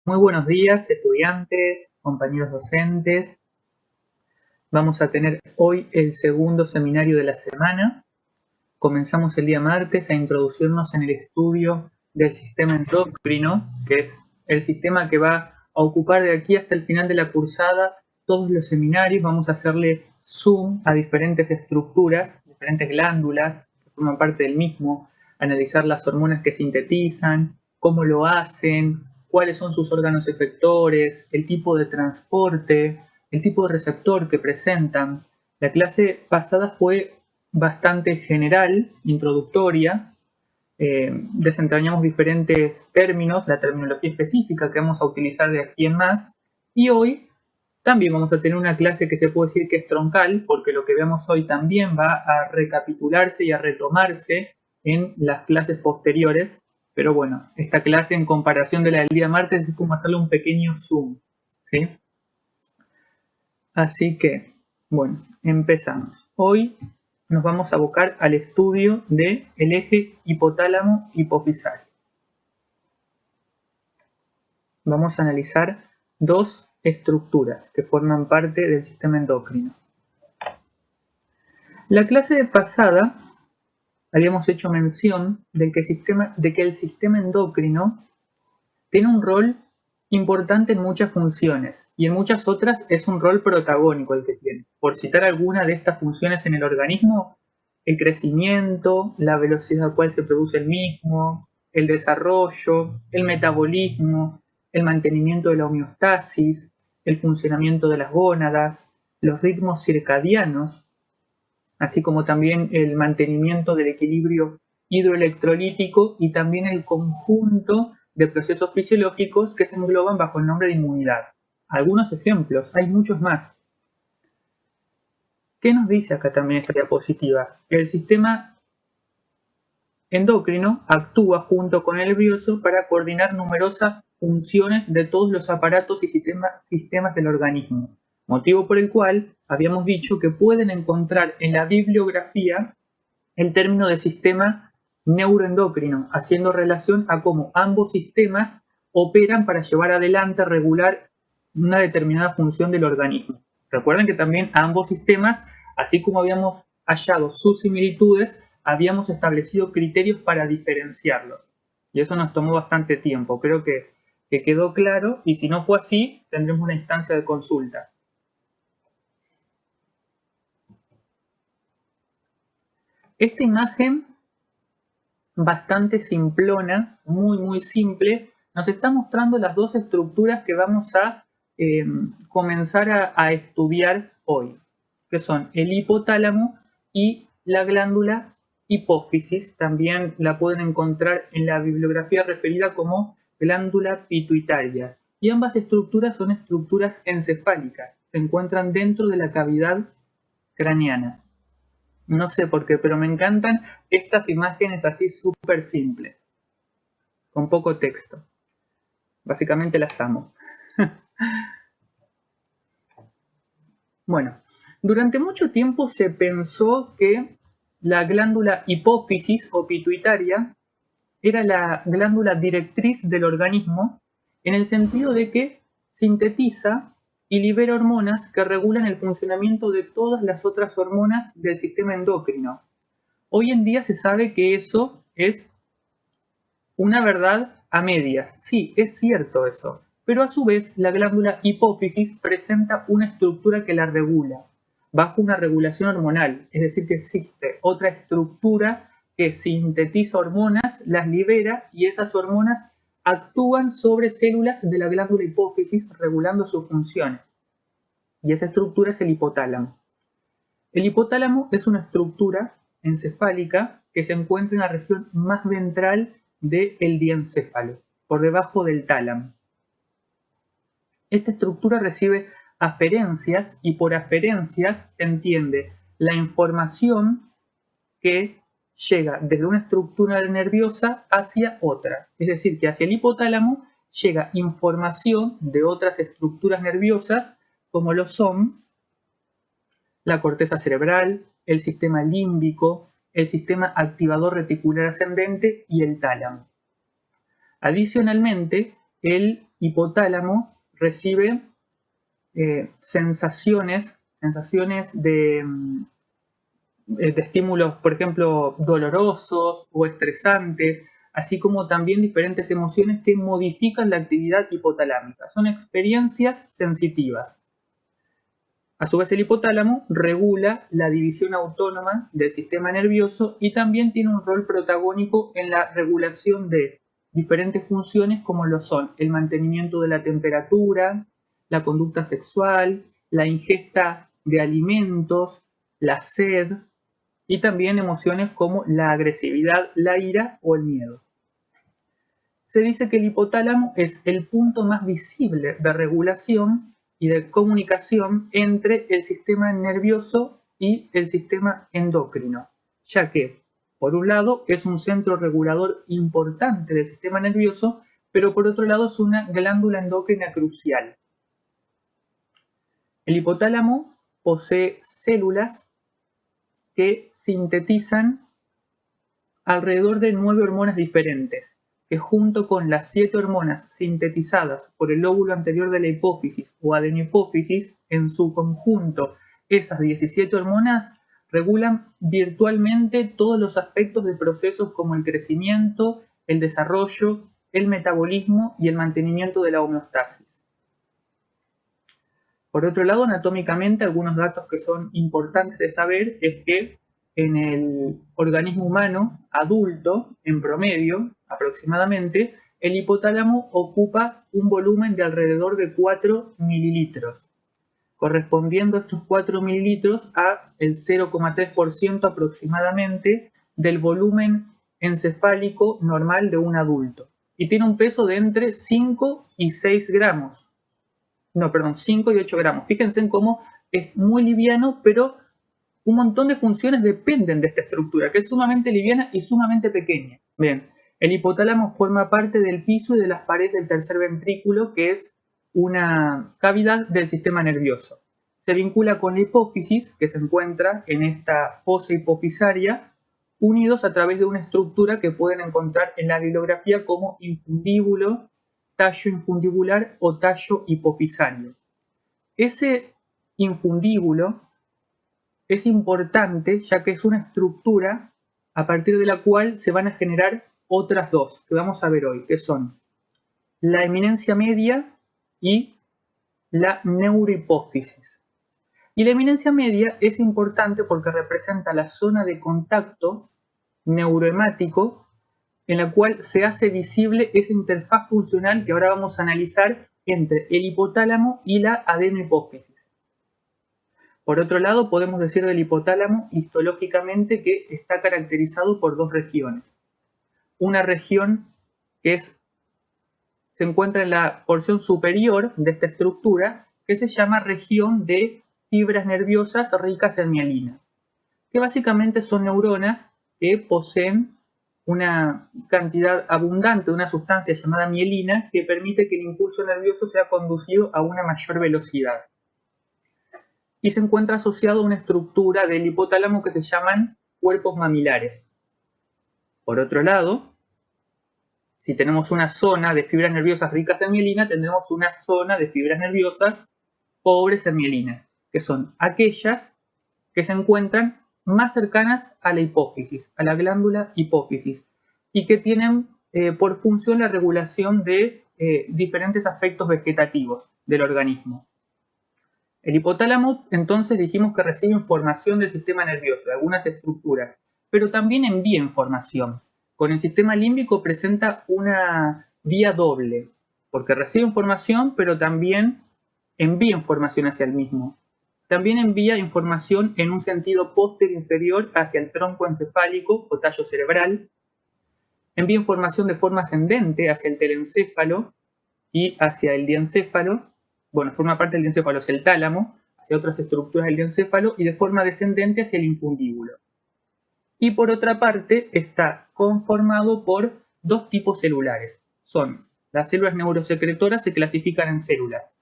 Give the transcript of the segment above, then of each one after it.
Muy buenos días, estudiantes, compañeros docentes. Vamos a tener hoy el segundo seminario de la semana. Comenzamos el día martes a introducirnos en el estudio del sistema endocrino, que es el sistema que va a ocupar de aquí hasta el final de la cursada todos los seminarios. Vamos a hacerle zoom a diferentes estructuras, diferentes glándulas que forman parte del mismo, analizar las hormonas que sintetizan, cómo lo hacen, cuáles son sus órganos efectores, el tipo de transporte, el tipo de receptor que presentan. La clase pasada fue bastante general, introductoria. Desentrañamos diferentes términos, la terminología específica que vamos a utilizar de aquí en más. Y hoy también vamos a tener una clase que se puede decir que es troncal, porque lo que veamos hoy también va a recapitularse y a retomarse en las clases posteriores. Pero bueno, esta clase en comparación de la del día martes es como hacerle un pequeño zoom, ¿sí? Así que, bueno, empezamos. Hoy nos vamos a abocar al estudio del eje hipotálamo-hipofisal. Vamos a analizar dos estructuras que forman parte del sistema endocrino. La clase pasada habíamos hecho mención de que el sistema endocrino tiene un rol importante en muchas funciones y en muchas otras es un rol protagónico el que tiene. Por citar alguna de estas funciones en el organismo, el crecimiento, la velocidad a la cual se produce el mismo, el desarrollo, el metabolismo, el mantenimiento de la homeostasis, el funcionamiento de las gónadas, los ritmos circadianos, así como también el mantenimiento del equilibrio hidroelectrolítico y también el conjunto de procesos fisiológicos que se engloban bajo el nombre de inmunidad. Algunos ejemplos, hay muchos más. ¿Qué nos dice acá también esta diapositiva? Que el sistema endocrino actúa junto con el nervioso para coordinar numerosas funciones de todos los aparatos y sistemas del organismo, motivo por el cual habíamos dicho que pueden encontrar en la bibliografía el término de sistema neuroendocrino, haciendo relación a cómo ambos sistemas operan para llevar adelante, regular una determinada función del organismo. Recuerden que también ambos sistemas, así como habíamos hallado sus similitudes, habíamos establecido criterios para diferenciarlos. Y eso nos tomó bastante tiempo. Creo que quedó claro, y si no fue así, tendremos una instancia de consulta. Esta imagen, bastante simplona, muy simple, nos está mostrando las dos estructuras que vamos a comenzar a estudiar hoy, que son el hipotálamo y la glándula hipófisis. También la pueden encontrar en la bibliografía referida como glándula pituitaria. Y ambas estructuras son estructuras encefálicas, se encuentran dentro de la cavidad craneana. No sé por qué, pero me encantan estas imágenes así súper simples, con poco texto. Básicamente las amo. Bueno, durante mucho tiempo se pensó que la glándula hipófisis o pituitaria era la glándula directriz del organismo en el sentido de que sintetiza y libera hormonas que regulan el funcionamiento de todas las otras hormonas del sistema endocrino. Hoy en día se sabe que eso es una verdad a medias. Sí, es cierto eso, pero a su vez la glándula hipófisis presenta una estructura que la regula, bajo una regulación hormonal, es decir, que existe otra estructura que sintetiza hormonas, las libera y esas hormonas actúan sobre células de la glándula hipófisis regulando sus funciones. Y esa estructura es el hipotálamo. El hipotálamo es una estructura encefálica que se encuentra en la región más ventral del diencéfalo, por debajo del tálamo. Esta estructura recibe aferencias y por aferencias se entiende la información que llega desde una estructura nerviosa hacia otra. Es decir, que hacia el hipotálamo llega información de otras estructuras nerviosas como lo son la corteza cerebral, el sistema límbico, el sistema activador reticular ascendente y el tálamo. Adicionalmente, el hipotálamo recibe sensaciones de estímulos, por ejemplo, dolorosos o estresantes, así como también diferentes emociones que modifican la actividad hipotalámica. Son experiencias sensitivas. A su vez, el hipotálamo regula la división autónoma del sistema nervioso y también tiene un rol protagónico en la regulación de diferentes funciones como lo son el mantenimiento de la temperatura, la conducta sexual, la ingesta de alimentos, la sed y también emociones como la agresividad, la ira o el miedo. Se dice que el hipotálamo es el punto más visible de regulación y de comunicación entre el sistema nervioso y el sistema endocrino, ya que, por un lado, es un centro regulador importante del sistema nervioso, pero por otro lado es una glándula endocrina crucial. El hipotálamo posee células que sintetizan alrededor de 9 hormonas diferentes, que junto con las 7 hormonas sintetizadas por el lóbulo anterior de la hipófisis o adenohipófisis, en su conjunto, esas 17 hormonas regulan virtualmente todos los aspectos de procesos como el crecimiento, el desarrollo, el metabolismo y el mantenimiento de la homeostasis. Por otro lado, anatómicamente, algunos datos que son importantes de saber es que en el organismo humano adulto, en promedio, aproximadamente, el hipotálamo ocupa un volumen de alrededor de 4 mililitros, correspondiendo estos 4 mililitros a el 0,3% aproximadamente del volumen encefálico normal de un adulto. Y tiene un peso de entre 5 y 6 gramos. 5 y 8 gramos. Fíjense en cómo es muy liviano, pero un montón de funciones dependen de esta estructura, que es sumamente liviana y sumamente pequeña. Bien, el hipotálamo forma parte del piso y de las paredes del tercer ventrículo, que es una cavidad del sistema nervioso. Se vincula con la hipófisis, que se encuentra en esta fosa hipofisaria, unidos a través de una estructura que pueden encontrar en la bibliografía como infundíbulo, tallo infundibular o tallo hipofisario. Ese infundíbulo es importante ya que es una estructura a partir de la cual se van a generar otras dos que vamos a ver hoy, que son la eminencia media y la neurohipófisis. Y la eminencia media es importante porque representa la zona de contacto neurohemático en la cual se hace visible esa interfaz funcional que ahora vamos a analizar entre el hipotálamo y la adenohipófisis. Por otro lado, podemos decir del hipotálamo histológicamente que está caracterizado por dos regiones. Una región que se encuentra en la porción superior de esta estructura, que se llama región de fibras nerviosas ricas en mielina, que básicamente son neuronas que poseen una cantidad abundante de una sustancia llamada mielina que permite que el impulso nervioso sea conducido a una mayor velocidad. Y se encuentra asociado a una estructura del hipotálamo que se llaman cuerpos mamilares. Por otro lado, si tenemos una zona de fibras nerviosas ricas en mielina, tendremos una zona de fibras nerviosas pobres en mielina, que son aquellas que se encuentran más cercanas a la hipófisis, a la glándula hipófisis, y que tienen por función la regulación de diferentes aspectos vegetativos del organismo. El hipotálamo, entonces, dijimos que recibe información del sistema nervioso, de algunas estructuras, pero también envía información. Con el sistema límbico presenta una vía doble, porque recibe información, pero también envía información hacia el mismo. También envía información en un sentido posterior inferior hacia el tronco encefálico o tallo cerebral. Envía información de forma ascendente hacia el telencéfalo y hacia el diencéfalo. Bueno, forma parte del diencéfalo es el tálamo, hacia otras estructuras del diencéfalo, y de forma descendente hacia el infundíbulo. Y por otra parte está conformado por dos tipos celulares. Son las células neurosecretoras, se clasifican en células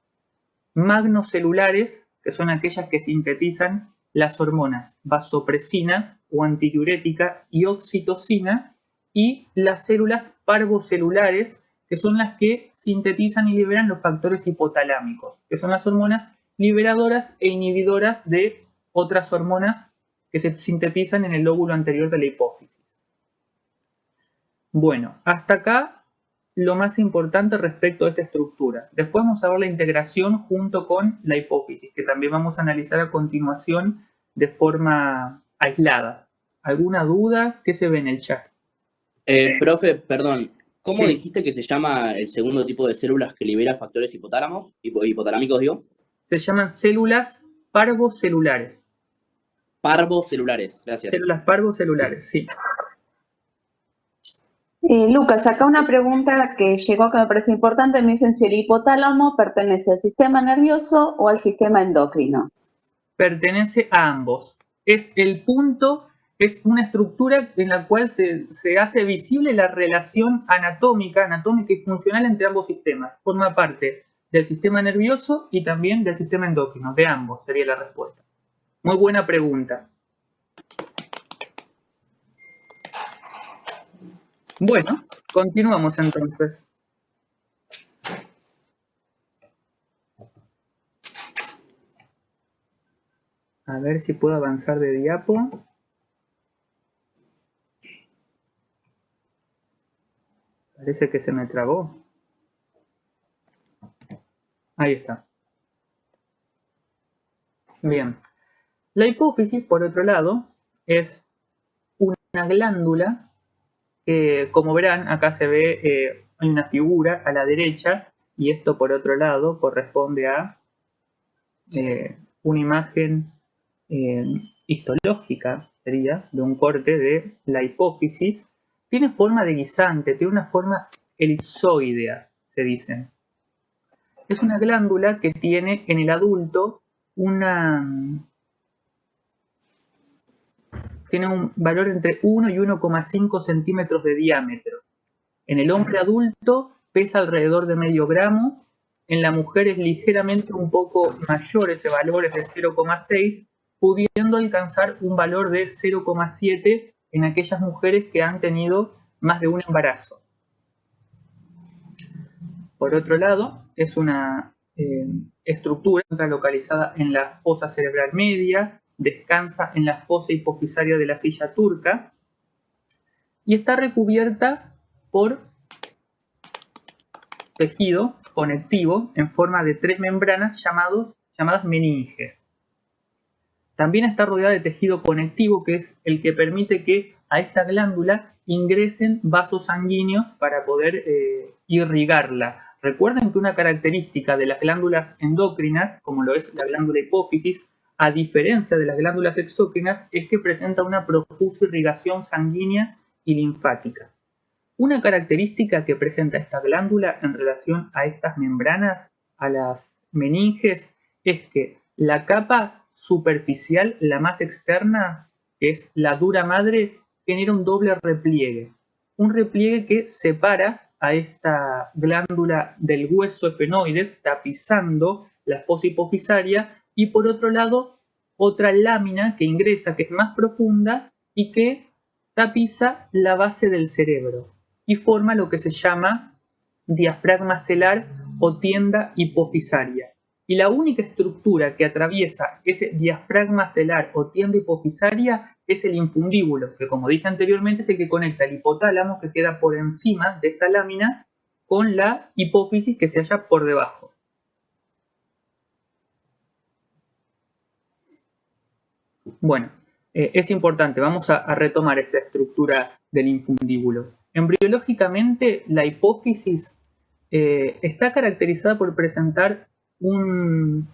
magnocelulares, que son aquellas que sintetizan las hormonas vasopresina o antidiurética y oxitocina, y las células parvocelulares, que son las que sintetizan y liberan los factores hipotalámicos, que son las hormonas liberadoras e inhibidoras de otras hormonas que se sintetizan en el lóbulo anterior de la hipófisis. Bueno, hasta acá lo más importante respecto a esta estructura. Después vamos a ver la integración junto con la hipófisis, que también vamos a analizar a continuación de forma aislada. ¿Alguna duda? ¿Qué se ve en el chat? Profe, perdón, ¿cómo Sí. dijiste que se llama el segundo tipo de células que libera factores hipotalámicos, digo? Se llaman células parvocelulares. Parvocelulares, gracias. Células parvocelulares, sí. Lucas, acá una pregunta que llegó que me parece importante. Me dicen si el hipotálamo pertenece al sistema nervioso o al sistema endocrino. Pertenece a ambos. Es el punto, es una estructura en la cual se hace visible la relación anatómica y funcional entre ambos sistemas. Forma parte del sistema nervioso y también del sistema endocrino. De ambos sería la respuesta. Muy buena pregunta. Bueno, continuamos entonces. A ver si puedo avanzar de diapo. Parece que se me trabó. Ahí está. Bien. La hipófisis, por otro lado, es una glándula que, como verán, acá se ve, hay una figura a la derecha y esto, por otro lado, corresponde a una imagen histológica, sería, de un corte de la hipófisis. Tiene forma de guisante, tiene una forma elipsoidea, se dice. Es una glándula que tiene en el adulto tiene un valor entre 1 y 1,5 centímetros de diámetro. En el hombre adulto pesa alrededor de medio gramo. En la mujer es ligeramente un poco mayor, ese valor es de 0,6, pudiendo alcanzar un valor de 0,7 en aquellas mujeres que han tenido más de un embarazo. Por otro lado, es una estructura localizada en la fosa cerebral media, descansa en la fosa hipofisaria de la silla turca y está recubierta por tejido conectivo en forma de 3 membranas llamadas meninges. También está rodeada de tejido conectivo, que es el que permite que a esta glándula ingresen vasos sanguíneos para poder irrigarla. Recuerden que una característica de las glándulas endocrinas, como lo es la glándula hipófisis, a diferencia de las glándulas exócrinas, es que presenta una profusa irrigación sanguínea y linfática. Una característica que presenta esta glándula en relación a estas membranas, a las meninges, es que la capa superficial, la más externa, que es la dura madre, genera un doble repliegue. Un repliegue que separa a esta glándula del hueso efenoides, tapizando la fosa hipofisaria, y por otro lado, otra lámina que ingresa, que es más profunda y que tapiza la base del cerebro y forma lo que se llama diafragma celar o tienda hipofisaria. Y la única estructura que atraviesa ese diafragma celar o tienda hipofisaria es el infundíbulo, que, como dije anteriormente, es el que conecta el hipotálamo, que queda por encima de esta lámina, con la hipófisis, que se halla por debajo. Bueno, es importante, vamos a retomar esta estructura del infundíbulo. Embriológicamente, la hipófisis está caracterizada por presentar un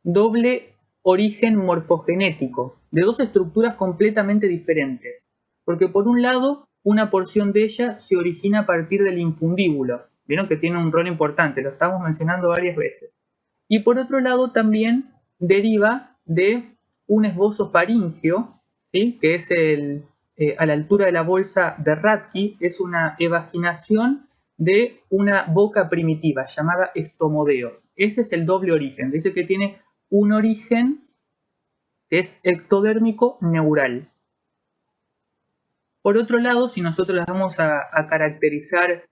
doble origen morfogenético de dos estructuras completamente diferentes, porque por un lado, una porción de ella se origina a partir del infundíbulo. Vieron que tiene un rol importante, lo estamos mencionando varias veces. Y por otro lado también deriva de un esbozo faríngeo, ¿sí? Que es a la altura de la bolsa de Rathke, es una evaginación de una boca primitiva llamada estomodeo. Ese es el doble origen. Dice que tiene un origen que es ectodérmico neural. Por otro lado, si nosotros las vamos a caracterizar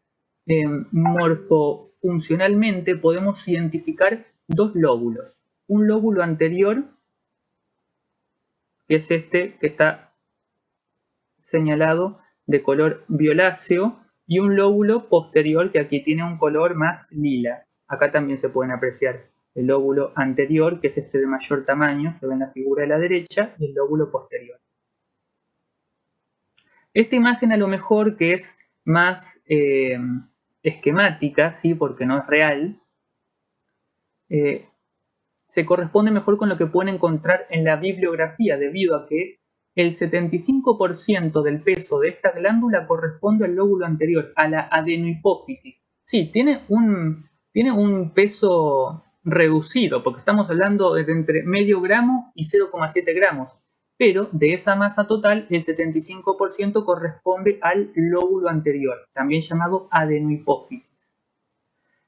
morfofuncionalmente podemos identificar dos lóbulos. Un lóbulo anterior, que es este que está señalado de color violáceo, y un lóbulo posterior que aquí tiene un color más lila. Acá también se pueden apreciar el lóbulo anterior, que es este de mayor tamaño, se ve en la figura de la derecha, y el lóbulo posterior. Esta imagen a lo mejor que es más esquemática, ¿sí? Porque no es real, se corresponde mejor con lo que pueden encontrar en la bibliografía, debido a que el 75% del peso de esta glándula corresponde al lóbulo anterior, a la adenohipófisis. Sí, tiene un peso reducido, porque estamos hablando de entre medio gramo y 0,7 gramos, pero de esa masa total, el 75% corresponde al lóbulo anterior, también llamado adenohipófisis.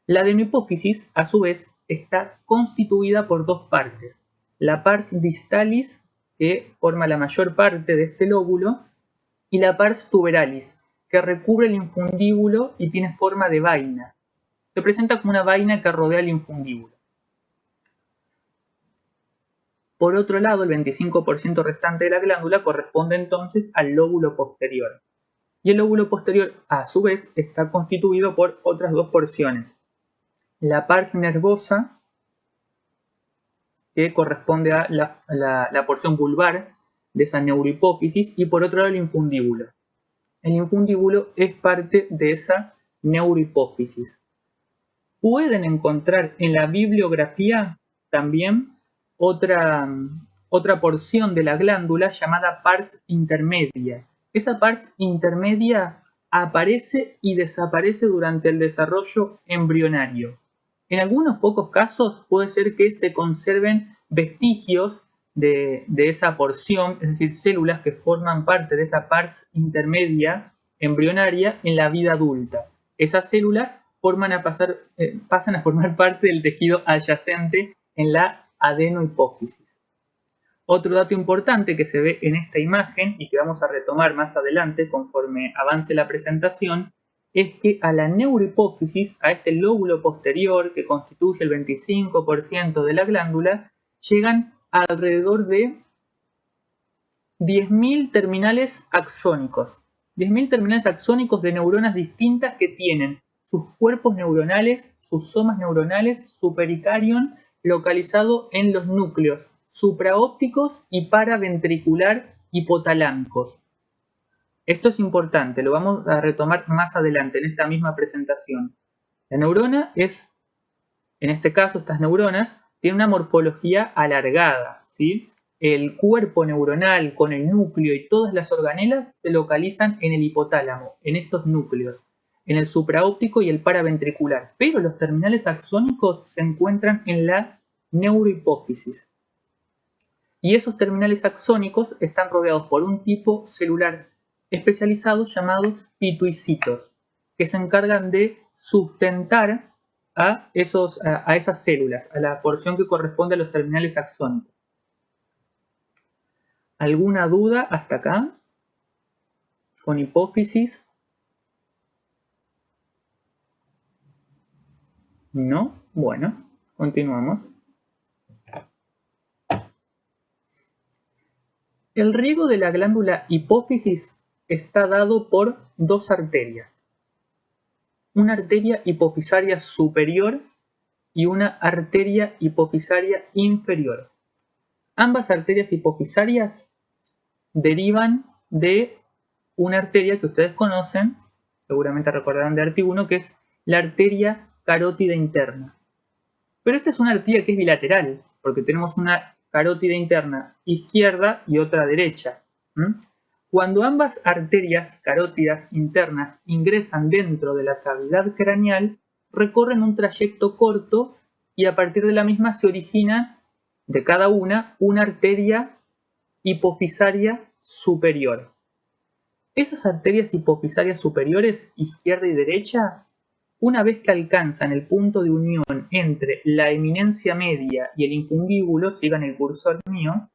La adenohipófisis, a su vez, está constituida por dos partes: la pars distalis, que forma la mayor parte de este lóbulo, y la pars tuberalis, que recubre el infundíbulo y tiene forma de vaina. Se presenta como una vaina que rodea el infundíbulo. Por otro lado, el 25% restante de la glándula corresponde entonces al lóbulo posterior. Y el lóbulo posterior, a su vez, está constituido por otras dos porciones: la pars nervosa, que corresponde a la porción vulvar de esa neurohipófisis, y por otro lado el infundíbulo. El infundíbulo es parte de esa neurohipófisis. Pueden encontrar en la bibliografía también otra porción de la glándula llamada pars intermedia. Esa pars intermedia aparece y desaparece durante el desarrollo embrionario. En algunos pocos casos puede ser que se conserven vestigios de esa porción, es decir, células que forman parte de esa pars intermedia embrionaria en la vida adulta. Esas células pasan a formar parte del tejido adyacente en la adenohipófisis. Otro dato importante que se ve en esta imagen y que vamos a retomar más adelante conforme avance la presentación, es que a la neurohipófisis, a este lóbulo posterior que constituye el 25% de la glándula, llegan alrededor de 10.000 terminales axónicos. 10.000 terminales axónicos de neuronas distintas que tienen sus cuerpos neuronales, sus somas neuronales, su pericarion localizado en los núcleos supraópticos y paraventricular hipotalámicos. Esto es importante, lo vamos a retomar más adelante en esta misma presentación. La neurona es, en este caso, estas neuronas tienen una morfología alargada, ¿sí? El cuerpo neuronal con el núcleo y todas las organelas se localizan en el hipotálamo, en estos núcleos, en el supraóptico y el paraventricular, pero los terminales axónicos se encuentran en la neurohipófisis. Y esos terminales axónicos están rodeados por un tipo celular especializados llamados pituicitos, que se encargan de sustentar a esas células, a la porción que corresponde a los terminales axónicos. ¿Alguna duda hasta acá? ¿Con hipófisis? ¿No? Bueno, continuamos. El riego de la glándula hipófisis está dado por dos arterias: una arteria hipofisaria superior y una arteria hipofisaria inferior. Ambas arterias hipofisarias derivan de una arteria que ustedes conocen, seguramente recordarán de Arti1, que es la arteria carótida interna. Pero esta es una arteria que es bilateral, porque tenemos una carótida interna izquierda y otra derecha. Cuando ambas arterias carótidas internas ingresan dentro de la cavidad craneal, recorren un trayecto corto y a partir de la misma se origina de cada una arteria hipofisaria superior. Esas arterias hipofisarias superiores, izquierda y derecha, una vez que alcanzan el punto de unión entre la eminencia media y el infundíbulo, sigan el cursor mío,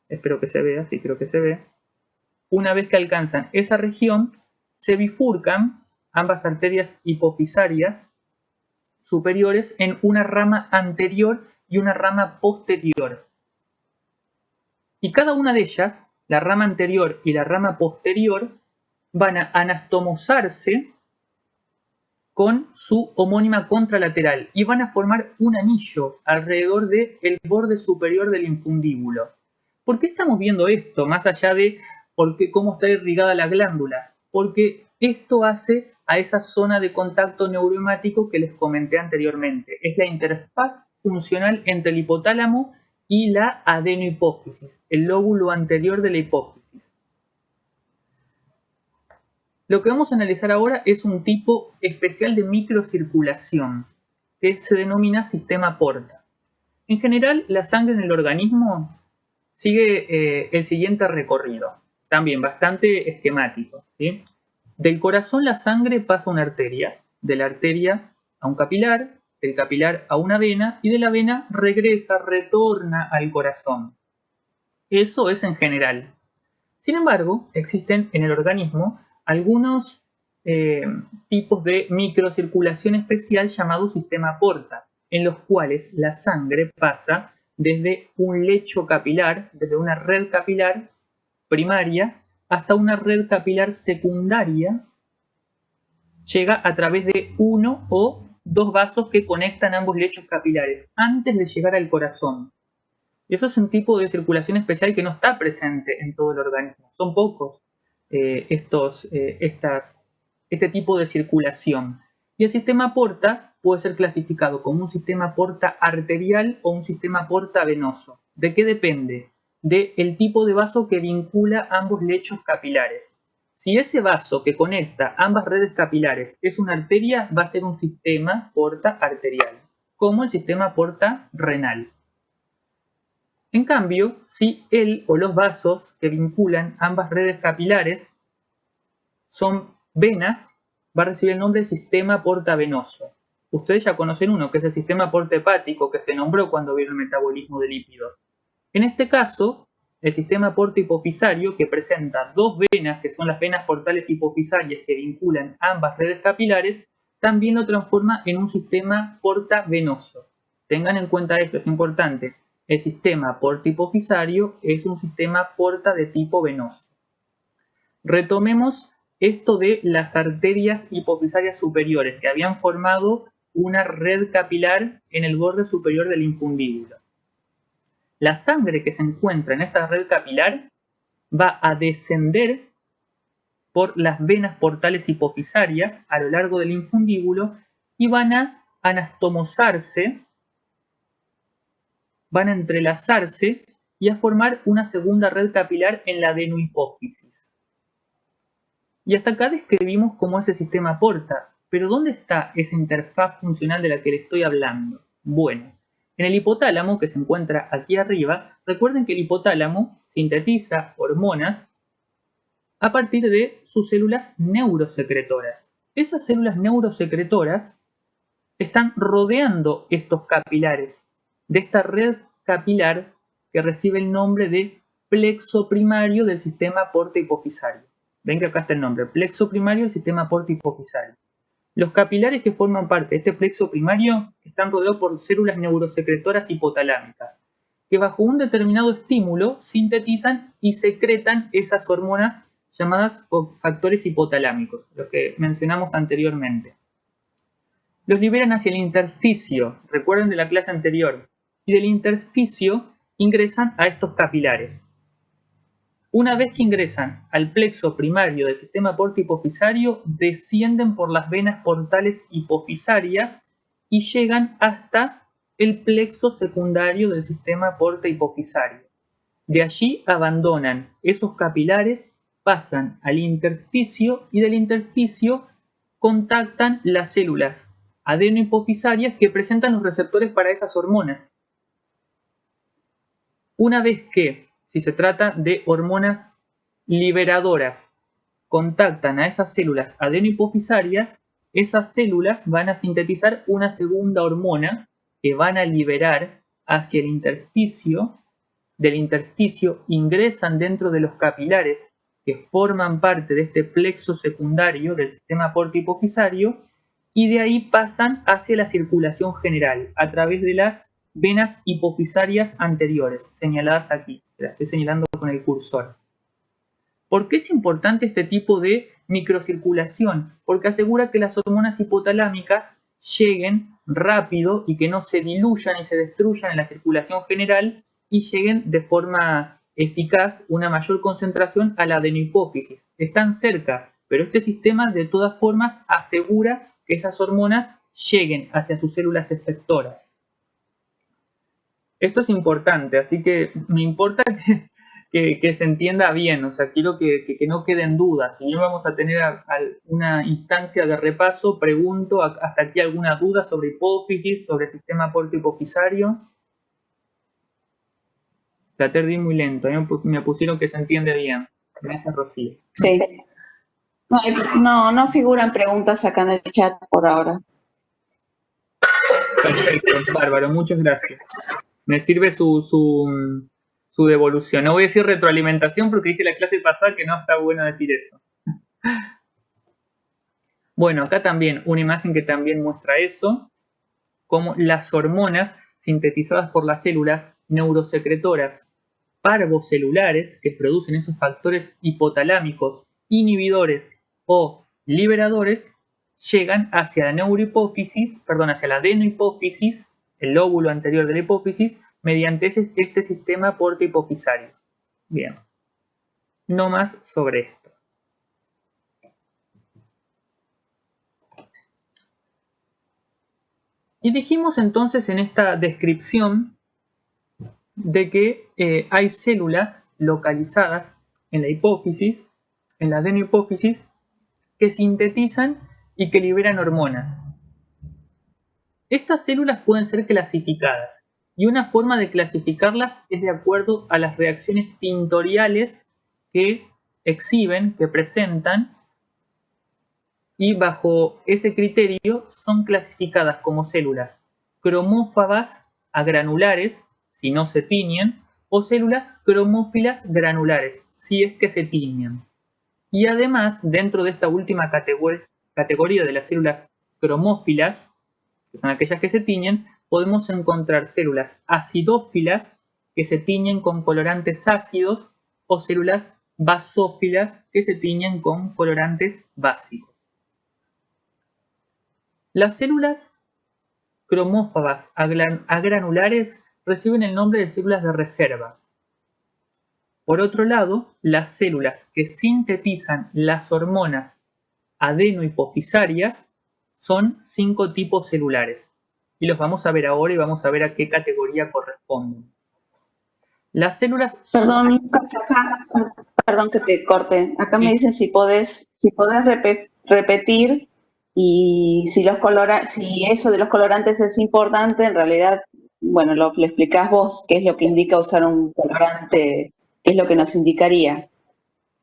espero que se vea, sí creo que se ve. Una vez que alcanzan esa región, se bifurcan ambas arterias hipofisarias superiores en una rama anterior y una rama posterior. Y cada una de ellas, la rama anterior y la rama posterior, van a anastomosarse con su homónima contralateral y van a formar un anillo alrededor del borde superior del infundíbulo. ¿Por qué estamos viendo esto? Más allá de cómo está irrigada la glándula. Porque esto hace a esa zona de contacto neurohemático que les comenté anteriormente. Es la interfaz funcional entre el hipotálamo y la adenohipófisis, el lóbulo anterior de la hipófisis. Lo que vamos a analizar ahora es un tipo especial de microcirculación, que se denomina sistema Porta. En general, la sangre en el organismo sigue el siguiente recorrido, también bastante esquemático, ¿sí? Del corazón la sangre pasa a una arteria, de la arteria a un capilar, del capilar a una vena y de la vena retorna al corazón. Eso es en general. Sin embargo, existen en el organismo algunos tipos de microcirculación especial llamados sistema Porta, en los cuales la sangre pasa desde un lecho capilar, desde una red capilar primaria, hasta una red capilar secundaria, llega a través de uno o dos vasos que conectan ambos lechos capilares, antes de llegar al corazón. Y eso es un tipo de circulación especial que no está presente en todo el organismo. Son pocos este tipo de circulación. Y el sistema Porta puede ser clasificado como un sistema Porta arterial o un sistema Porta venoso. ¿De qué depende? Del tipo de vaso que vincula ambos lechos capilares. Si ese vaso que conecta ambas redes capilares es una arteria, va a ser un sistema Porta arterial, como el sistema Porta renal. En cambio, si el o los vasos que vinculan ambas redes capilares son venas, va a recibir el nombre de sistema Porta venoso. Ustedes ya conocen uno, que es el sistema Porta hepático, que se nombró cuando vieron el metabolismo de lípidos. En este caso, el sistema Porta hipofisario, que presenta dos venas, que son las venas portales hipofisarias que vinculan ambas redes capilares, también lo transforma en un sistema Porta venoso. Tengan en cuenta esto, es importante. El sistema Porta hipofisario es un sistema Porta de tipo venoso. Retomemos esto de las arterias hipofisarias superiores, que habían formado una red capilar en el borde superior del infundíbulo. La sangre que se encuentra en esta red capilar va a descender por las venas portales hipofisarias a lo largo del infundíbulo y van a anastomosarse, van a entrelazarse y a formar una segunda red capilar en la adenohipófisis. Y hasta acá describimos cómo es el sistema Porta, pero ¿dónde está esa interfaz funcional de la que le estoy hablando? Bueno, en el hipotálamo, que se encuentra aquí arriba, recuerden que el hipotálamo sintetiza hormonas a partir de sus células neurosecretoras. Esas células neurosecretoras están rodeando estos capilares, de esta red capilar que recibe el nombre de plexo primario del sistema Porta hipofisario. Ven que acá está el nombre, plexo primario del sistema Porta hipofisario. Los capilares que forman parte de este plexo primario están rodeados por células neurosecretoras hipotalámicas, que bajo un determinado estímulo sintetizan y secretan esas hormonas llamadas factores hipotalámicos, los que mencionamos anteriormente. Los liberan hacia el intersticio, recuerden de la clase anterior, y del intersticio ingresan a estos capilares. Una vez que ingresan al plexo primario del sistema Porta hipofisario, descienden por las venas portales hipofisarias y llegan hasta el plexo secundario del sistema Porta hipofisario. De allí abandonan esos capilares, pasan al intersticio y del intersticio contactan las células adenohipofisarias que presentan los receptores para esas hormonas. Una vez que, si se trata de hormonas liberadoras, contactan a esas células adenohipofisarias, esas células van a sintetizar una segunda hormona que van a liberar hacia el intersticio. Del intersticio ingresan dentro de los capilares que forman parte de este plexo secundario del sistema porto-hipofisario y de ahí pasan hacia la circulación general a través de las venas hipofisarias anteriores, señaladas aquí. Las estoy señalando con el cursor. ¿Por qué es importante este tipo de microcirculación? Porque asegura que las hormonas hipotalámicas lleguen rápido y que no se diluyan y se destruyan en la circulación general y lleguen de forma eficaz una mayor concentración a la adenohipófisis. Están cerca, pero este sistema de todas formas asegura que esas hormonas lleguen hacia sus células efectoras. Esto es importante, así que me importa que se entienda bien, o sea, quiero que no queden dudas. Si bien vamos a tener una instancia de repaso, pregunto hasta aquí alguna duda sobre hipófisis, sobre sistema porto-hipofisario. Traté de ir muy lento, me pusieron que se entiende bien. Gracias, Rocío. Sí. No figuran preguntas acá en el chat por ahora. Perfecto, bárbaro, muchas gracias. Me sirve su devolución. No voy a decir retroalimentación porque dije la clase pasada que no está bueno decir eso. Bueno, acá también una imagen que también muestra eso, como las hormonas sintetizadas por las células neurosecretoras parvocelulares que producen esos factores hipotalámicos, inhibidores o liberadores, llegan hacia la neurohipófisis, hacia la adenohipófisis, el lóbulo anterior de la hipófisis, mediante este sistema porto-hipofisario. Bien, no más sobre esto. Y dijimos entonces en esta descripción de que hay células localizadas en la hipófisis, en la adenohipófisis, que sintetizan y que liberan hormonas. Estas células pueden ser clasificadas y una forma de clasificarlas es de acuerdo a las reacciones tintoriales que exhiben, que presentan, y bajo ese criterio son clasificadas como células cromófagas agranulares, si no se tiñen, o células cromófilas granulares, si es que se tiñen. Y además, dentro de esta última categoría de las células cromófilas, que son aquellas que se tiñen, podemos encontrar células acidófilas que se tiñen con colorantes ácidos o células basófilas que se tiñen con colorantes básicos. Las células cromófagas agranulares reciben el nombre de células de reserva. Por otro lado, las células que sintetizan las hormonas adenohipofisarias son 5 tipos celulares. Y los vamos a ver ahora y vamos a ver a qué categoría corresponden. Las células... Perdón que te corte. Acá sí. Me dicen si podés repetir y si eso de los colorantes es importante, en realidad, bueno, lo explicás vos, qué es lo que indica usar un colorante, qué es lo que nos indicaría.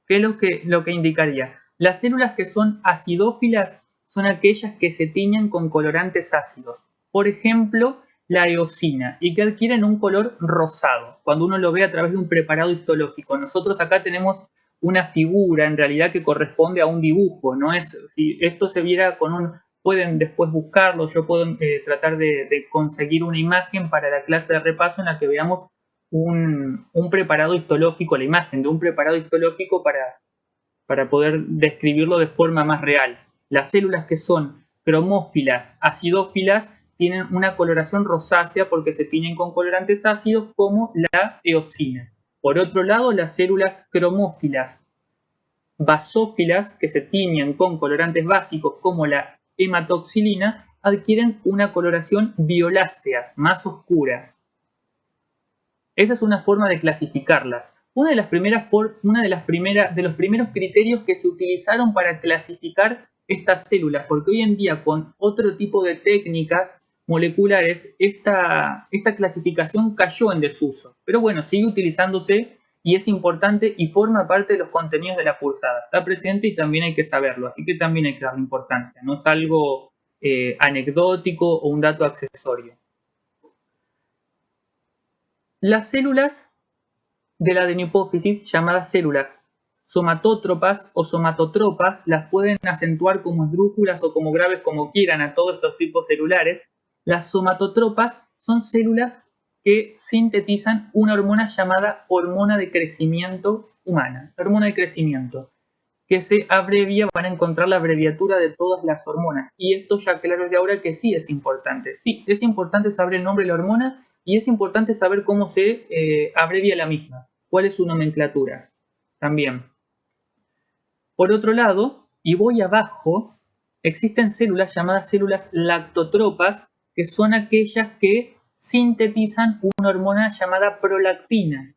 ¿Qué es lo que indicaría? Las células que son acidófilas son aquellas que se tiñen con colorantes ácidos. Por ejemplo, la eosina, y que adquieren un color rosado cuando uno lo ve a través de un preparado histológico. Nosotros acá tenemos una figura en realidad que corresponde a un dibujo, no es, si esto se viera con un, pueden después buscarlo, yo puedo tratar de conseguir una imagen para la clase de repaso en la que veamos un preparado histológico, la imagen de un preparado histológico para poder describirlo de forma más real. Las células que son cromófilas, acidófilas, tienen una coloración rosácea porque se tiñen con colorantes ácidos como la eosina. Por otro lado, las células cromófilas basófilas que se tiñen con colorantes básicos como la hematoxilina adquieren una coloración violácea, más oscura. Esa es una forma de clasificarlas. Uno de los primeros criterios que se utilizaron para clasificar estas células, porque hoy en día con otro tipo de técnicas moleculares esta clasificación cayó en desuso, pero bueno, sigue utilizándose y es importante y forma parte de los contenidos de la cursada. Está presente y también hay que saberlo, así que también hay que darle importancia, no es algo anecdótico o un dato accesorio. Las células de la adenohipófisis, llamadas células somatótropas o somatotropas, las pueden acentuar como esdrújulas o como graves, como quieran, a todos estos tipos celulares. Las somatotropas son células que sintetizan una hormona llamada hormona de crecimiento humana, hormona de crecimiento, que se abrevia, van a encontrar la abreviatura de todas las hormonas. Y esto ya claro de ahora que sí es importante. Sí, es importante saber el nombre de la hormona y es importante saber cómo se abrevia la misma, cuál es su nomenclatura también. Por otro lado, y voy abajo, existen células llamadas células lactotropas, que son aquellas que sintetizan una hormona llamada prolactina.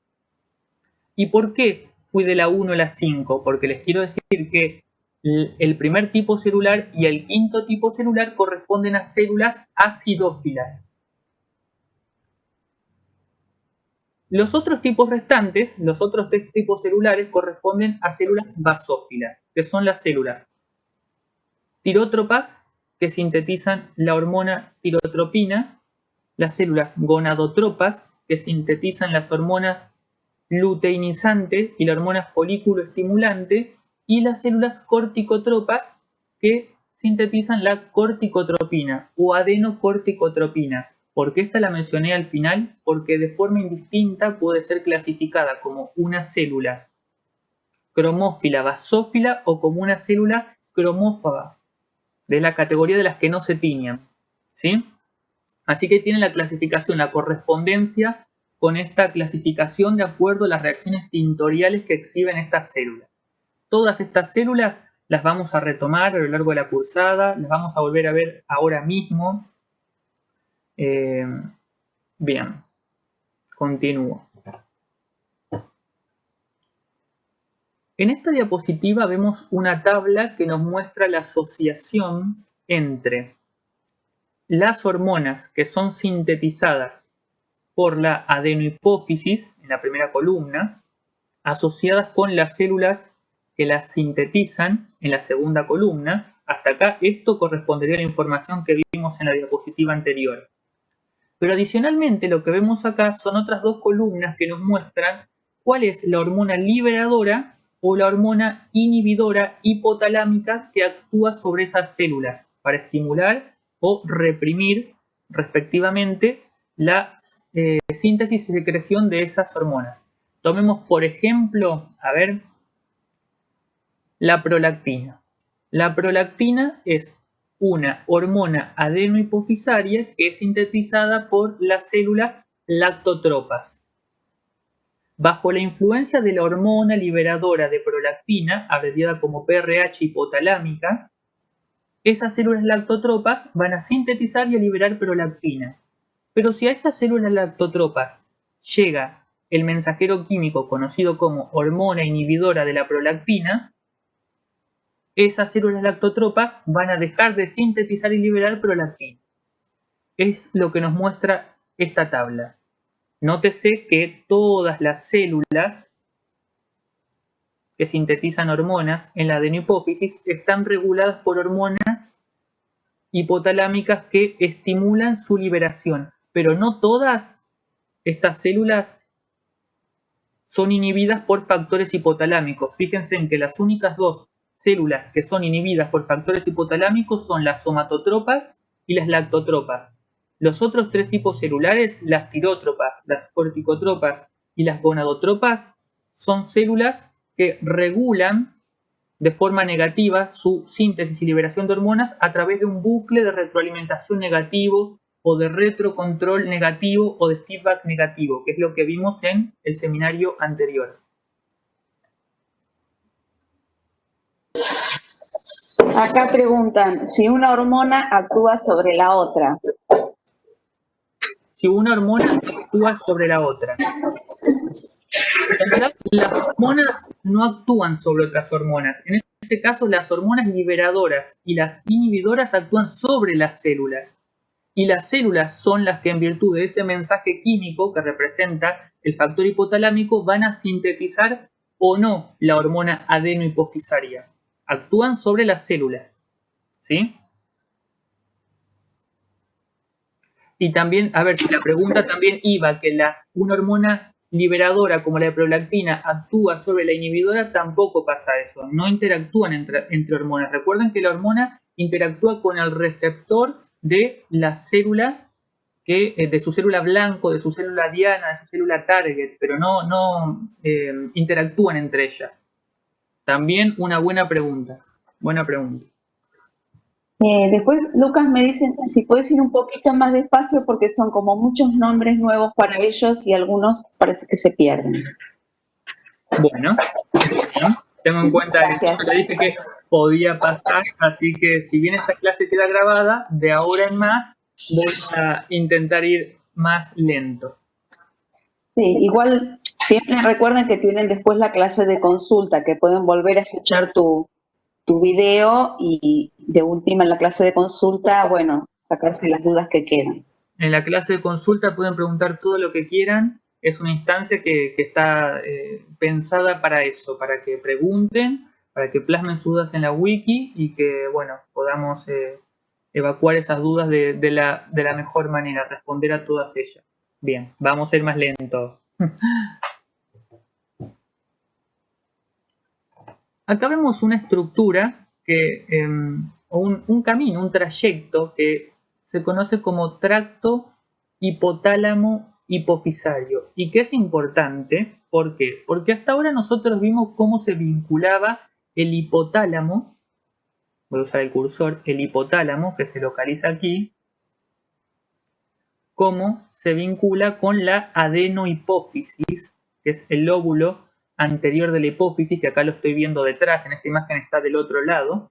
¿Y por qué fui de la 1 a la 5? Porque les quiero decir que el primer tipo celular y el quinto tipo celular corresponden a células acidófilas. Los otros tipos restantes, los otros tres tipos celulares, corresponden a células basófilas, que son las células tirótropas, que sintetizan la hormona tirotropina, las células gonadotropas, que sintetizan las hormonas luteinizante y la hormona folículo estimulante, y las células corticotropas, que sintetizan la corticotropina o adenocorticotropina. ¿Por qué esta la mencioné al final? Porque de forma indistinta puede ser clasificada como una célula cromófila basófila o como una célula cromófaga, de la categoría de las que no se tiñan, ¿sí? Así que tiene la clasificación, la correspondencia con esta clasificación de acuerdo a las reacciones tintoriales que exhiben estas células. Todas estas células las vamos a retomar a lo largo de la cursada, las vamos a volver a ver ahora mismo. Bien, continúo. En esta diapositiva vemos una tabla que nos muestra la asociación entre las hormonas que son sintetizadas por la adenohipófisis, en la primera columna, asociadas con las células que las sintetizan, en la segunda columna. Hasta acá esto correspondería a la información que vimos en la diapositiva anterior. Pero adicionalmente lo que vemos acá son otras dos columnas que nos muestran cuál es la hormona liberadora o la hormona inhibidora hipotalámica que actúa sobre esas células para estimular o reprimir respectivamente la síntesis y secreción de esas hormonas. Tomemos por ejemplo, a ver, la prolactina. La prolactina es una hormona adenohipofisaria que es sintetizada por las células lactotropas. Bajo la influencia de la hormona liberadora de prolactina, abreviada como PRH hipotalámica, esas células lactotropas van a sintetizar y a liberar prolactina. Pero si a estas células lactotropas llega el mensajero químico conocido como hormona inhibidora de la prolactina, esas células lactotropas van a dejar de sintetizar y liberar prolactina. Es lo que nos muestra esta tabla. Nótese que todas las células que sintetizan hormonas en la adenohipófisis están reguladas por hormonas hipotalámicas que estimulan su liberación, pero no todas estas células son inhibidas por factores hipotalámicos. Fíjense en que las únicas dos células que son inhibidas por factores hipotalámicos son las somatotropas y las lactotropas. Los otros tres tipos celulares, las tirótropas, las corticotropas y las gonadotropas, son células que regulan de forma negativa su síntesis y liberación de hormonas a través de un bucle de retroalimentación negativo o de retrocontrol negativo o de feedback negativo, que es lo que vimos en el seminario anterior. Acá preguntan si una hormona actúa sobre la otra. Si una hormona actúa sobre la otra. En realidad, las hormonas no actúan sobre otras hormonas. En este caso, las hormonas liberadoras y las inhibidoras actúan sobre las células. Y las células son las que, en virtud de ese mensaje químico que representa el factor hipotalámico, van a sintetizar o no la hormona adenohipofisaria. Actúan sobre las células, ¿sí? Y también, a ver, si la pregunta también iba que una hormona liberadora como la de prolactina actúa sobre la inhibidora, tampoco pasa eso. No interactúan entre hormonas. Recuerden que la hormona interactúa con el receptor de la célula, de su célula blanco, de su célula diana, de su célula target, pero no interactúan entre ellas. También una buena pregunta. Buena pregunta. Después, Lucas me dice si puedes ir un poquito más despacio porque son como muchos nombres nuevos para ellos y algunos parece que se pierden. Bueno, tengo en cuenta eso. Yo le dije que podía pasar, así que si bien esta clase queda grabada, de ahora en más voy a intentar ir más lento. Sí, igual siempre recuerden que tienen después la clase de consulta, que pueden volver a escuchar tu video y de última en la clase de consulta, bueno, sacarse las dudas que quedan. En la clase de consulta pueden preguntar todo lo que quieran. Es una instancia que está pensada para eso, para que pregunten, para que plasmen sus dudas en la wiki y que, bueno, podamos evacuar esas dudas de la mejor manera, responder a todas ellas. Bien, vamos a ir más lento. Acá vemos una estructura o un camino, un trayecto que se conoce como tracto hipotálamo hipofisario y que es importante. ¿Por qué? Porque hasta ahora nosotros vimos cómo se vinculaba el hipotálamo, voy a usar el cursor, el hipotálamo que se localiza aquí, cómo se vincula con la adenohipófisis, que es el lóbulo anterior de la hipófisis, que acá lo estoy viendo detrás, en esta imagen está del otro lado,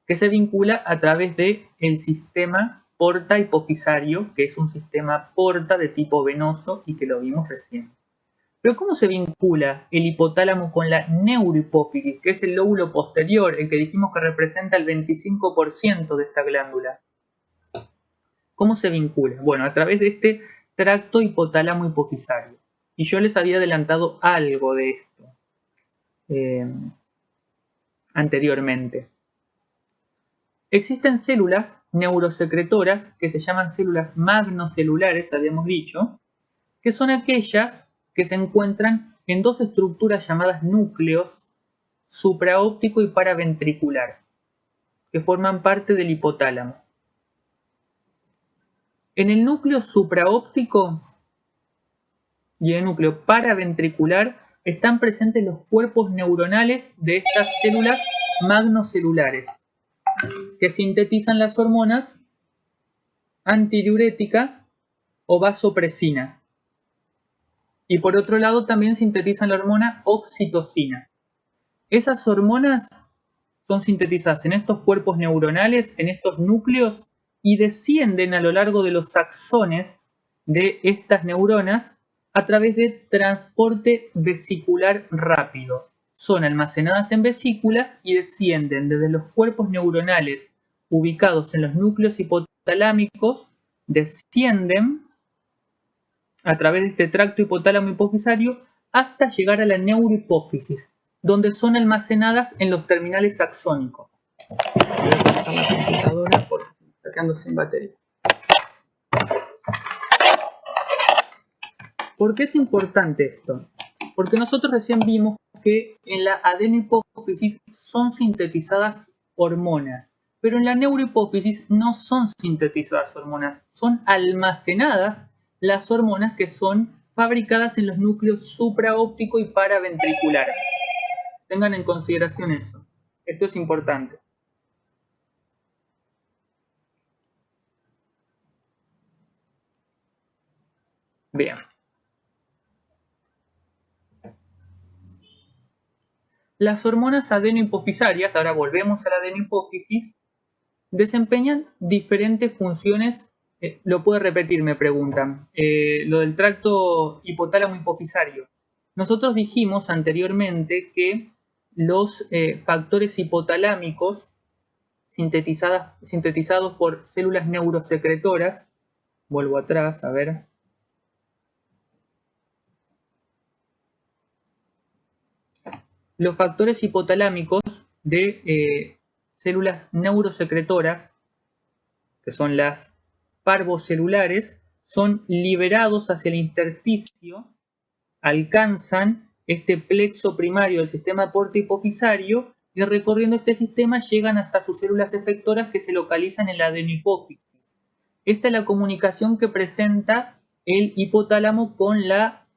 que se vincula a través del sistema porta hipofisario, que es un sistema porta de tipo venoso y que lo vimos recién. Pero ¿cómo se vincula el hipotálamo con la neurohipófisis, que es el lóbulo posterior, el que dijimos que representa el 25% de esta glándula? ¿Cómo se vincula? Bueno, a través de este tracto hipotálamo hipofisario. Y yo les había adelantado algo de esto anteriormente. Existen células neurosecretoras que se llaman células magnocelulares, habíamos dicho, que son aquellas que se encuentran en dos estructuras llamadas núcleos supraóptico y paraventricular, que forman parte del hipotálamo. En el núcleo supraóptico y en el núcleo paraventricular están presentes los cuerpos neuronales de estas células magnocelulares que sintetizan las hormonas antidiurética o vasopresina. Y por otro lado también sintetizan la hormona oxitocina. Esas hormonas son sintetizadas en estos cuerpos neuronales, en estos núcleos, y descienden a lo largo de los axones de estas neuronas a través de transporte vesicular rápido. Son almacenadas en vesículas y descienden desde los cuerpos neuronales ubicados en los núcleos hipotalámicos, descienden a través de este tracto hipotálamo hipofisario hasta llegar a la neurohipófisis, donde son almacenadas en los terminales axónicos. Voy a conectar la computadora porque está quedando sin batería. ¿Por qué es importante esto? Porque nosotros recién vimos que en la adenohipófisis son sintetizadas hormonas, pero en la neurohipófisis no son sintetizadas hormonas, son almacenadas las hormonas que son fabricadas en los núcleos supraóptico y paraventricular. Tengan en consideración eso. Esto es importante. Bien. Las hormonas adenohipofisarias, ahora volvemos a la adenohipófisis, desempeñan diferentes funciones. Lo puedo repetir, me preguntan. Lo del tracto hipotálamo hipofisario. Nosotros dijimos anteriormente que los factores hipotalámicos sintetizados por células neurosecretoras, vuelvo atrás, a ver. Los factores hipotalámicos de células neurosecretoras, que son las parvocelulares, son liberados hacia el intersticio alcanzan este plexo primario del sistema porta-hipofisario y recorriendo este sistema llegan hasta sus células efectoras que se localizan en la adenohipófisis. Esta es la comunicación que presenta el hipotálamo con la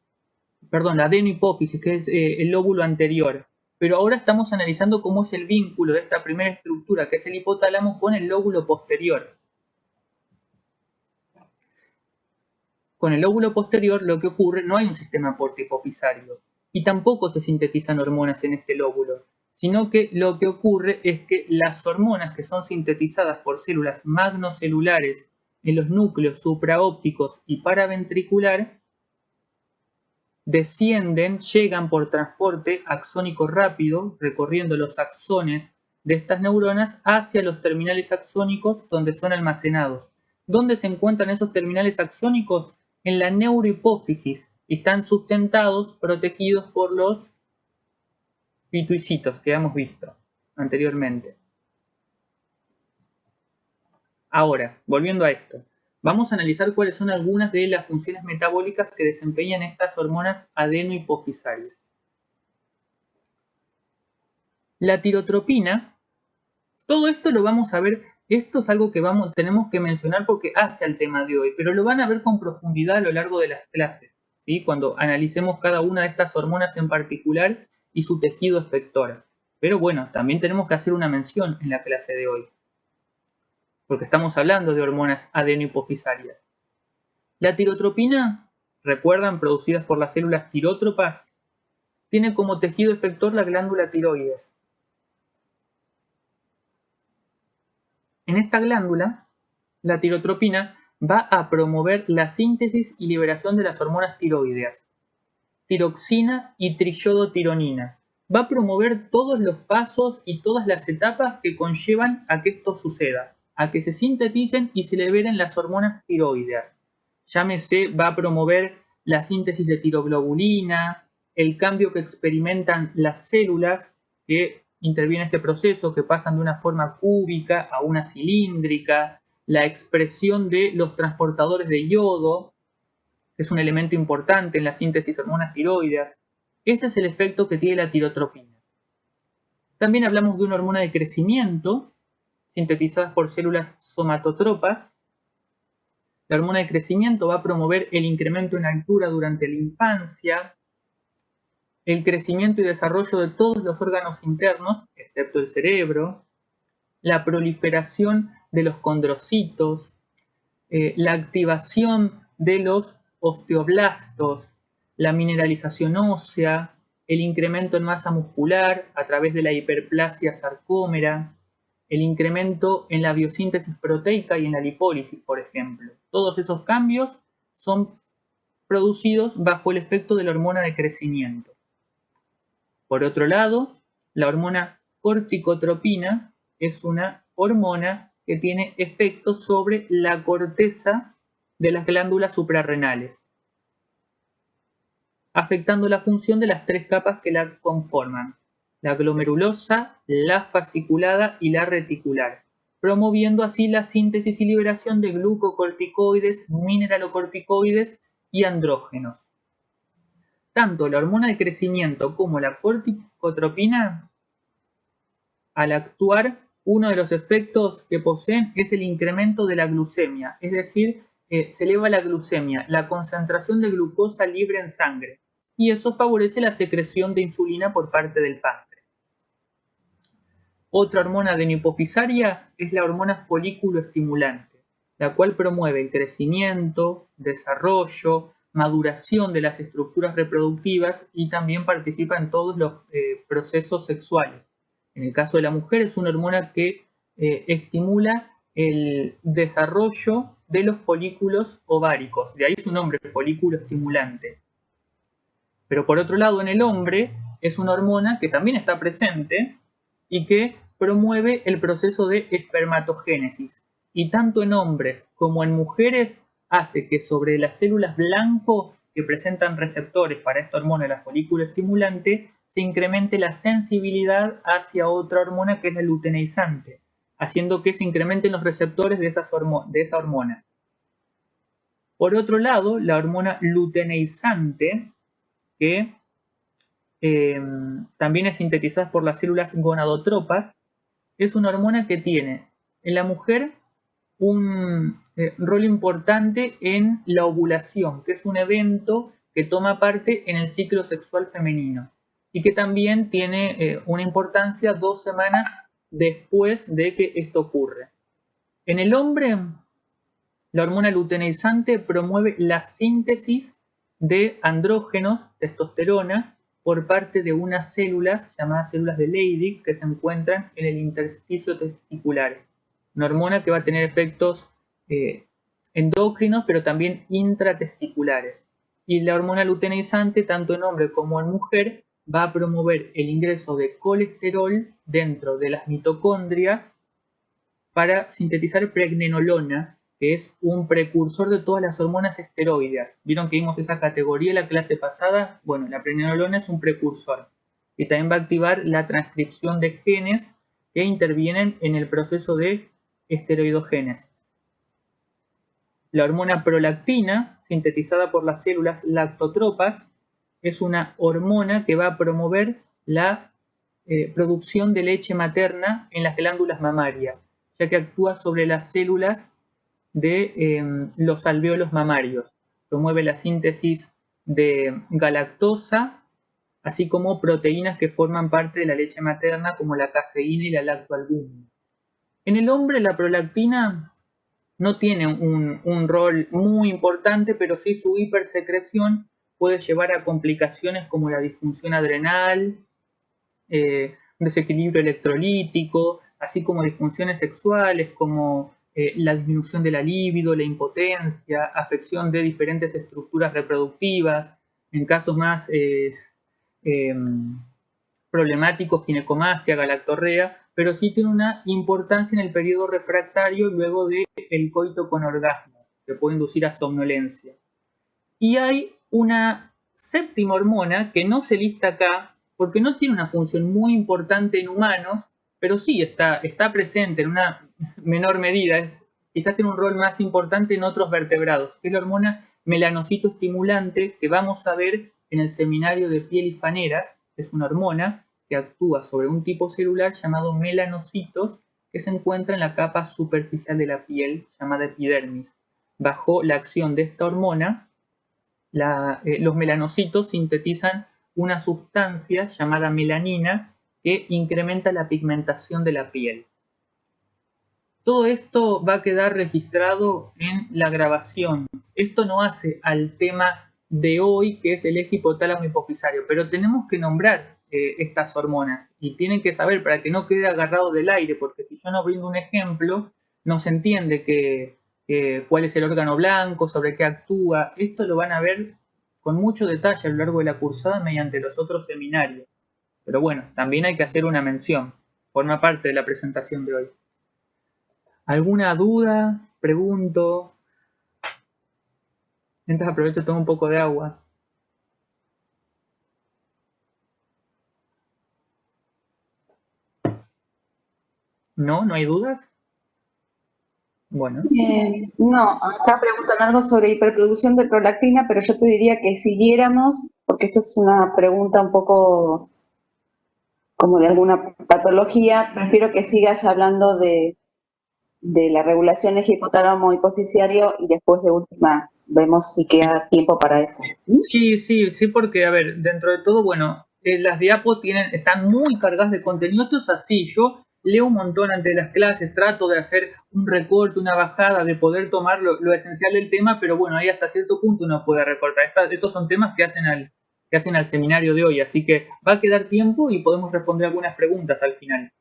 adenohipófisis, que es el lóbulo anterior. Pero ahora estamos analizando cómo es el vínculo de esta primera estructura, que es el hipotálamo, con el lóbulo posterior. Con el lóbulo posterior lo que ocurre, no hay un sistema porta-hipofisario y tampoco se sintetizan hormonas en este lóbulo, sino que lo que ocurre es que las hormonas que son sintetizadas por células magnocelulares en los núcleos supraópticos y paraventricular descienden, llegan por transporte axónico rápido, recorriendo los axones de estas neuronas hacia los terminales axónicos donde son almacenados. ¿Dónde se encuentran esos terminales axónicos? En la neurohipófisis. Están sustentados, protegidos por los pituicitos que hemos visto anteriormente. Ahora, volviendo a esto, vamos a analizar cuáles son algunas de las funciones metabólicas que desempeñan estas hormonas adenohipofisarias. La tirotropina, todo esto lo vamos a ver, esto es algo que tenemos que mencionar porque hace al tema de hoy, pero lo van a ver con profundidad a lo largo de las clases, ¿sí? Cuando analicemos cada una de estas hormonas en particular y su tejido efector. Pero bueno, también tenemos que hacer una mención en la clase de hoy, porque estamos hablando de hormonas adenohipofisarias. La tirotropina, recuerdan, producidas por las células tirótropas, tiene como tejido efector la glándula tiroides. En esta glándula, la tirotropina va a promover la síntesis y liberación de las hormonas tiroideas, tiroxina y triiodotironina. Va a promover todos los pasos y todas las etapas que conllevan a que esto suceda, a que se sinteticen y se liberen las hormonas tiroideas. Llámese, va a promover la síntesis de tiroglobulina, el cambio que experimentan las células que interviene este proceso, que pasan de una forma cúbica a una cilíndrica, la expresión de los transportadores de yodo, que es un elemento importante en la síntesis de hormonas tiroideas. Ese es el efecto que tiene la tirotropina. También hablamos de una hormona de crecimiento, sintetizada por células somatotropas. La hormona de crecimiento va a promover el incremento en altura durante la infancia, el crecimiento y desarrollo de todos los órganos internos, excepto el cerebro, la proliferación de los condrocitos, la activación de los osteoblastos, la mineralización ósea, el incremento en masa muscular a través de la hiperplasia sarcómera, el incremento en la biosíntesis proteica y en la lipólisis, por ejemplo. Todos esos cambios son producidos bajo el efecto de la hormona de crecimiento. Por otro lado, la hormona corticotropina es una hormona que tiene efectos sobre la corteza de las glándulas suprarrenales, afectando la función de las tres capas que la conforman, la glomerulosa, la fasciculada y la reticular, promoviendo así la síntesis y liberación de glucocorticoides, mineralocorticoides y andrógenos. Tanto la hormona de crecimiento como la corticotropina, al actuar, uno de los efectos que poseen es el incremento de la glucemia, es decir, se eleva la glucemia, la concentración de glucosa libre en sangre, y eso favorece la secreción de insulina por parte del páncreas. Otra hormona adenohipofisaria es la hormona folículo estimulante, la cual promueve el crecimiento, desarrollo, maduración de las estructuras reproductivas y también participa en todos los procesos sexuales. En el caso de la mujer es una hormona que estimula el desarrollo de los folículos ováricos, de ahí su nombre, folículo estimulante. Pero por otro lado, en el hombre es una hormona que también está presente y que promueve el proceso de espermatogénesis. Y tanto en hombres como en mujeres hace que sobre las células blanco que presentan receptores para esta hormona, la folículo estimulante, se incremente la sensibilidad hacia otra hormona que es la luteneizante, haciendo que se incrementen los receptores de esa hormona. Por otro lado, la hormona luteneizante que también es sintetizada por las células gonadotropas. Es una hormona que tiene en la mujer un rol importante en la ovulación, que es un evento que toma parte en el ciclo sexual femenino y que también tiene una importancia 2 semanas después de que esto ocurre. En el hombre, la hormona luteinizante promueve la síntesis de andrógenos, testosterona, por parte de unas células llamadas células de Leydig que se encuentran en el intersticio testicular. Una hormona que va a tener efectos endocrinos, pero también intratesticulares. Y la hormona luteinizante, tanto en hombre como en mujer, va a promover el ingreso de colesterol dentro de las mitocondrias para sintetizar pregnenolona, que es un precursor de todas las hormonas esteroideas. ¿Vieron que vimos esa categoría en la clase pasada? Bueno, la pregnenolona es un precursor y también va a activar la transcripción de genes que intervienen en el proceso de esteroidogénesis. La hormona prolactina, sintetizada por las células lactotropas, es una hormona que va a promover la producción de leche materna en las glándulas mamarias, ya que actúa sobre las células de los alvéolos mamarios. Promueve la síntesis de galactosa, así como proteínas que forman parte de la leche materna, como la caseína y la lactoalbúmina. En el hombre, la prolactina no tiene un rol muy importante, pero sí su hipersecreción puede llevar a complicaciones como la disfunción adrenal, un desequilibrio electrolítico, así como disfunciones sexuales como la disminución de la libido, la impotencia, afección de diferentes estructuras reproductivas, en casos más problemáticos, ginecomastia, galactorrea, pero sí tiene una importancia en el periodo refractario luego del coito con orgasmo, que puede inducir a somnolencia. Y hay una séptima hormona que no se lista acá porque no tiene una función muy importante en humanos, pero sí está presente en una menor medida, quizás tiene un rol más importante en otros vertebrados, que es la hormona melanocitoestimulante que vamos a ver en el seminario de piel y faneras. Es una hormona que actúa sobre un tipo celular llamado melanocitos que se encuentra en la capa superficial de la piel llamada epidermis. Bajo la acción de esta hormona, los melanocitos sintetizan una sustancia llamada melanina que incrementa la pigmentación de la piel. Todo esto va a quedar registrado en la grabación. Esto no hace al tema de hoy, que es el eje hipotálamo hipofisario, pero tenemos que nombrar estas hormonas y tienen que saber para que no quede agarrado del aire, porque si yo no brindo un ejemplo, no se entiende cuál es el órgano blanco, sobre qué actúa. Esto lo van a ver con mucho detalle a lo largo de la cursada mediante los otros seminarios. Pero bueno, también hay que hacer una mención. Forma parte de la presentación de hoy. ¿Alguna duda? Pregunto. Mientras aprovecho, tomo un poco de agua. ¿No? ¿No hay dudas? Bueno. No, acá preguntan algo sobre hiperproducción de prolactina, pero yo te diría que siguiéramos, porque esto es una pregunta un poco como de alguna patología, prefiero que sigas hablando de la regulación eje hipotálamo hipoficiario y después de última vemos si queda tiempo para eso. Sí, porque, a ver, dentro de todo, bueno, las diapos están muy cargadas de contenido. Esto es así, yo leo un montón antes de las clases, trato de hacer un recorte, una bajada, de poder tomar lo esencial del tema, pero bueno, ahí hasta cierto punto uno puede recortar. Estos son temas que hacen al seminario de hoy, así que va a quedar tiempo y podemos responder algunas preguntas al final.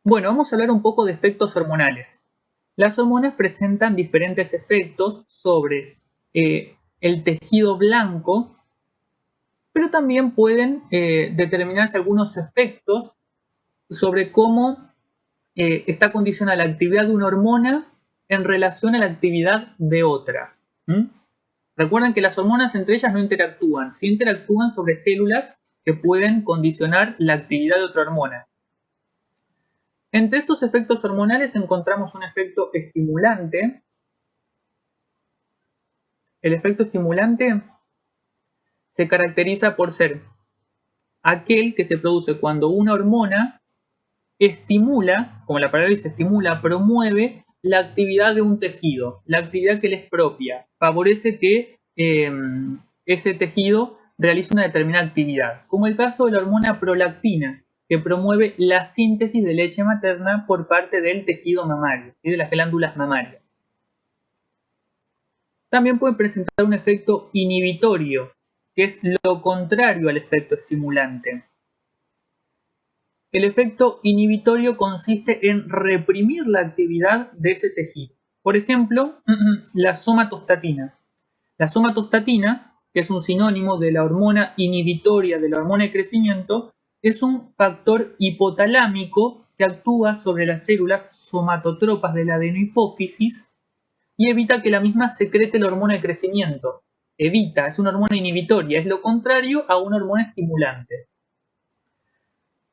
Bueno, vamos a hablar un poco de efectos hormonales. Las hormonas presentan diferentes efectos sobre el tejido blanco, pero también pueden determinarse algunos efectos sobre cómo está condicionada la actividad de una hormona en relación a la actividad de otra. Recuerden que las hormonas entre ellas no interactúan, sí interactúan sobre células que pueden condicionar la actividad de otra hormona. Entre estos efectos hormonales encontramos un efecto estimulante. El efecto estimulante se caracteriza por ser aquel que se produce cuando una hormona estimula, como la palabra dice, estimula, promueve la actividad de un tejido, la actividad que le es propia, favorece que ese tejido realice una determinada actividad, como el caso de la hormona prolactina, que promueve la síntesis de leche materna por parte del tejido mamario y de las glándulas mamarias. También puede presentar un efecto inhibitorio, que es lo contrario al efecto estimulante. El efecto inhibitorio consiste en reprimir la actividad de ese tejido. Por ejemplo, la somatostatina. La somatostatina, que es un sinónimo de la hormona inhibitoria de la hormona de crecimiento, es un factor hipotalámico que actúa sobre las células somatotropas de la adenohipófisis y evita que la misma secrete la hormona de crecimiento. Evita, es una hormona inhibitoria, es lo contrario a una hormona estimulante.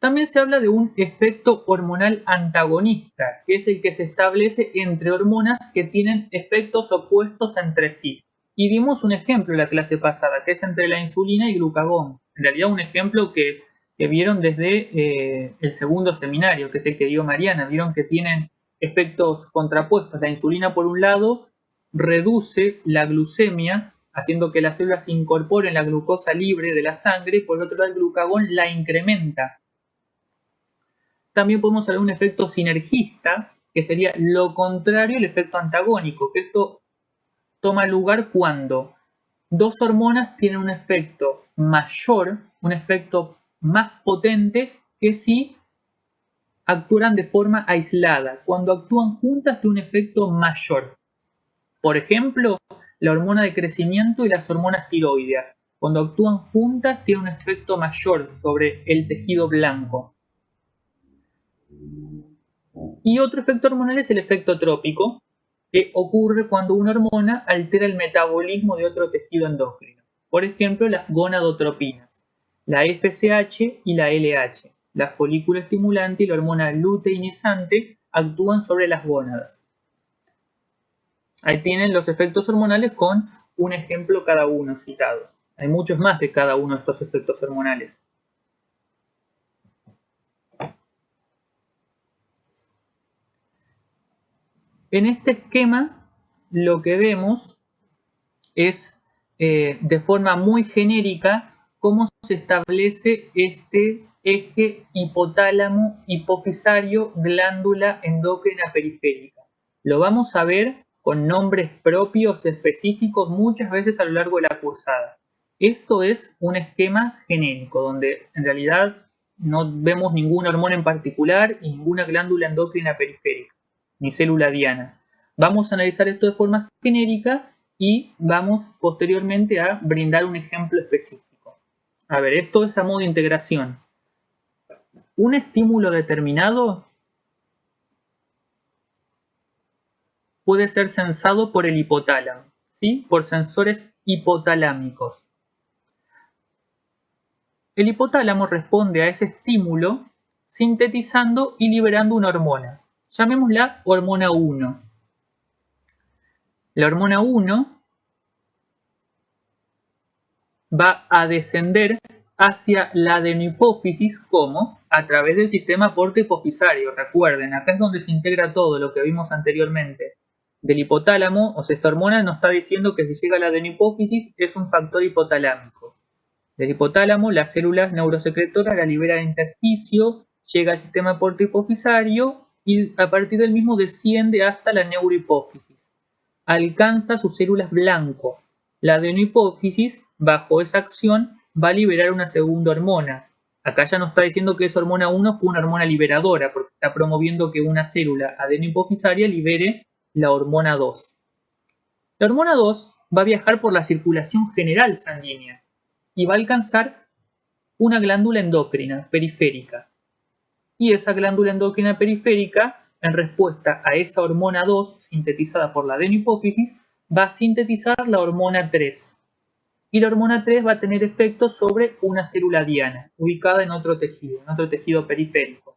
También se habla de un efecto hormonal antagonista, que es el que se establece entre hormonas que tienen efectos opuestos entre sí. Y vimos un ejemplo en la clase pasada, que es entre la insulina y glucagón. En realidad un ejemplo que vieron desde el segundo seminario, que es el que dio Mariana. Vieron que tienen efectos contrapuestos. La insulina, por un lado, reduce la glucemia, haciendo que las células incorporen la glucosa libre de la sangre, y por otro lado el glucagón la incrementa. También podemos hablar de un efecto sinergista, que sería lo contrario al efecto antagónico, que esto toma lugar cuando dos hormonas tienen un efecto mayor, un efecto más potente que si actúan de forma aislada. Cuando actúan juntas tiene un efecto mayor. Por ejemplo, la hormona de crecimiento y las hormonas tiroideas. Cuando actúan juntas tienen un efecto mayor sobre el tejido blanco. Y otro efecto hormonal es el efecto trópico, que ocurre cuando una hormona altera el metabolismo de otro tejido endocrino. Por ejemplo, las gonadotropinas, la FSH y la LH. La folículo estimulante y la hormona luteinizante actúan sobre las gónadas. Ahí tienen los efectos hormonales con un ejemplo cada uno citado. Hay muchos más de cada uno de estos efectos hormonales. En este esquema lo que vemos es de forma muy genérica cómo se establece este eje hipotálamo hipofisario glándula endocrina periférica. Lo vamos a ver con nombres propios específicos muchas veces a lo largo de la cursada. Esto es un esquema genérico donde en realidad no vemos ninguna hormona en particular y ninguna glándula endocrina periférica, ni célula diana. Vamos a analizar esto de forma genérica y vamos posteriormente a brindar un ejemplo específico. A ver, esto es a modo de integración. Un estímulo determinado puede ser sensado por el hipotálamo, ¿sí? Por sensores hipotalámicos. El hipotálamo responde a ese estímulo sintetizando y liberando una hormona. Llamémosla hormona 1. La hormona 1 va a descender hacia la adenohipófisis como a través del sistema porto-hipofisario. Recuerden, acá es donde se integra todo lo que vimos anteriormente. Del hipotálamo, o sea, esta hormona nos está diciendo que si llega a la adenohipófisis es un factor hipotalámico. Del hipotálamo, las células neurosecretoras la libera del intersticio, llega al sistema porto-hipofisario y a partir del mismo desciende hasta la neurohipófisis. Alcanza sus células blanco. La adenohipófisis, bajo esa acción, va a liberar una segunda hormona. Acá ya nos está diciendo que esa hormona 1 fue una hormona liberadora, porque está promoviendo que una célula adenohipofisaria libere la hormona 2. La hormona 2 va a viajar por la circulación general sanguínea y va a alcanzar una glándula endocrina periférica. Y esa glándula endocrina periférica, en respuesta a esa hormona 2 sintetizada por la adenohipófisis, va a sintetizar la hormona 3. Y la hormona 3 va a tener efectos sobre una célula diana, ubicada en otro tejido periférico.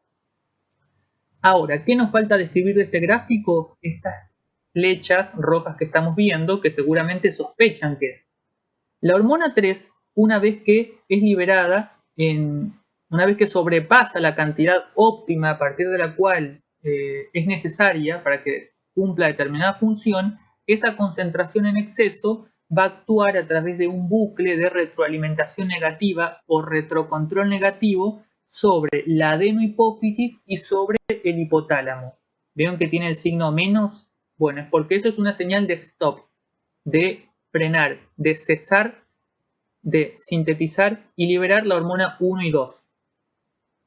Ahora, ¿qué nos falta describir de este gráfico? Estas flechas rojas que estamos viendo, que seguramente sospechan que es. La hormona 3 una vez que es liberada, una vez que sobrepasa la cantidad óptima a partir de la cual es necesaria para que cumpla determinada función, esa concentración en exceso va a actuar a través de un bucle de retroalimentación negativa o retrocontrol negativo sobre la adenohipófisis y sobre el hipotálamo. ¿Vieron que tiene el signo menos? Bueno, es porque eso es una señal de stop, de frenar, de cesar, de sintetizar y liberar la hormona 1 y 2.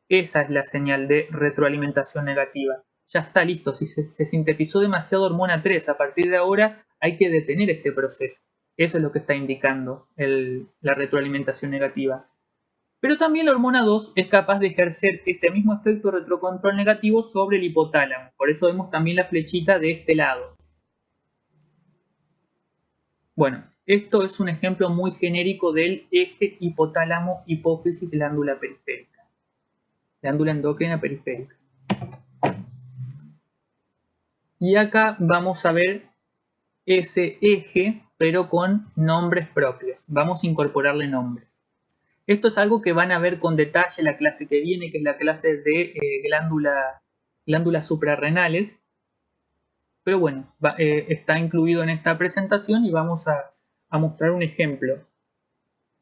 Esa es la señal de retroalimentación negativa. Ya está listo, si se sintetizó demasiada hormona 3, a partir de ahora hay que detener este proceso. Eso es lo que está indicando la retroalimentación negativa. Pero también la hormona 2 es capaz de ejercer este mismo efecto retrocontrol negativo sobre el hipotálamo. Por eso vemos también la flechita de este lado. Bueno, esto es un ejemplo muy genérico del eje hipotálamo-hipófisis-glándula periférica. Glándula endocrina periférica. Y acá vamos a ver ese eje, pero con nombres propios. Vamos a incorporarle nombres. Esto es algo que van a ver con detalle en la clase que viene, que es la clase de glándulas suprarrenales. Pero bueno, está incluido en esta presentación y vamos a mostrar un ejemplo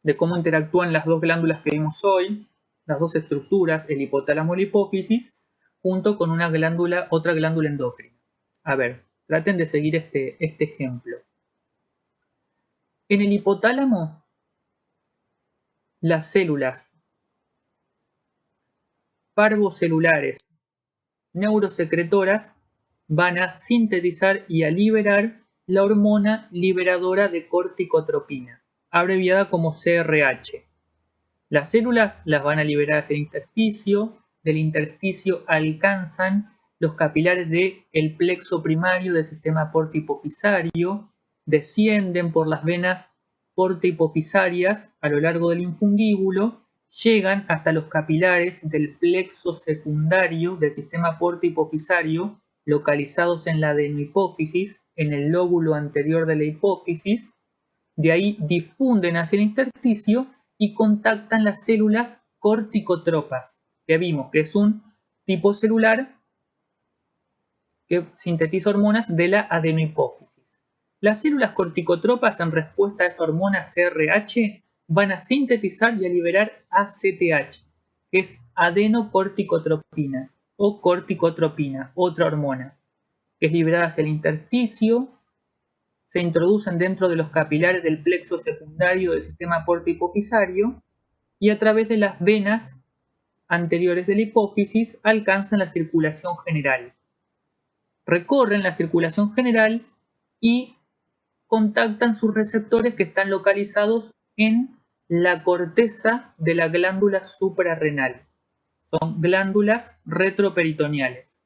de cómo interactúan las dos glándulas que vimos hoy, las dos estructuras, el hipotálamo y la hipófisis, junto con otra glándula endocrina. A ver, traten de seguir este ejemplo. En el hipotálamo, las células parvocelulares neurosecretoras van a sintetizar y a liberar la hormona liberadora de corticotropina, abreviada como CRH. Las células las van a liberar hacia el intersticio, del intersticio alcanzan los capilares del plexo primario del sistema portohipofisario, descienden por las venas portohipofisarias a lo largo del infundíbulo, llegan hasta los capilares del plexo secundario del sistema portohipofisario, localizados en la adenohipófisis, en el lóbulo anterior de la hipófisis. De ahí difunden hacia el intersticio y contactan las células corticotropas, que vimos que es un tipo celular que sintetiza hormonas de la adenohipófisis. Las células corticotropas, en respuesta a esa hormona CRH, van a sintetizar y a liberar ACTH, que es adenocorticotropina o corticotropina, otra hormona, que es liberada hacia el intersticio, se introducen dentro de los capilares del plexo secundario del sistema portohipofisario y a través de las venas anteriores de la hipófisis alcanzan la circulación general. Recorren la circulación general y contactan sus receptores que están localizados en la corteza de la glándula suprarrenal. Son glándulas retroperitoneales,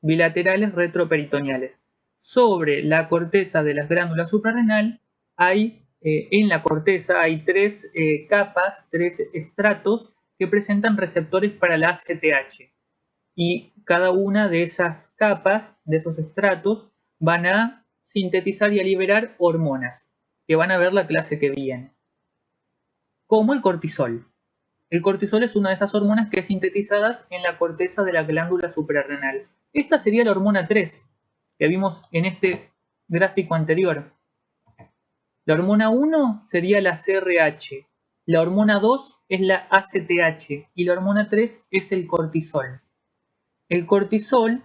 bilaterales retroperitoneales. Sobre la corteza de la glándula suprarrenal en la corteza hay tres capas, tres estratos que presentan receptores para la ACTH. Y cada una de esas capas, de esos estratos, van a sintetizar y a liberar hormonas, que van a ver la clase que viene. Como el cortisol. El cortisol es una de esas hormonas que es sintetizadas en la corteza de la glándula suprarrenal. Esta sería la hormona 3, que vimos en este gráfico anterior. La hormona 1 sería la CRH, la hormona 2 es la ACTH y la hormona 3 es el cortisol. El cortisol,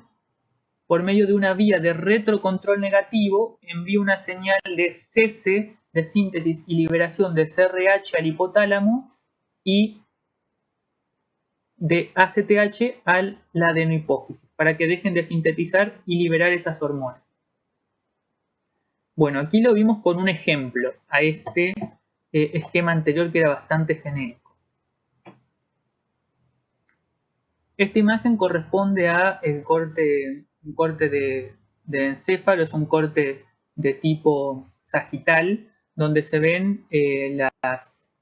por medio de una vía de retrocontrol negativo, envía una señal de cese de síntesis y liberación de CRH al hipotálamo y de ACTH a la adenohipófisis, para que dejen de sintetizar y liberar esas hormonas. Bueno, aquí lo vimos con un ejemplo a este esquema anterior que era bastante genérico. Esta imagen corresponde a un corte de encéfalo, es un corte de tipo sagital, donde se ven las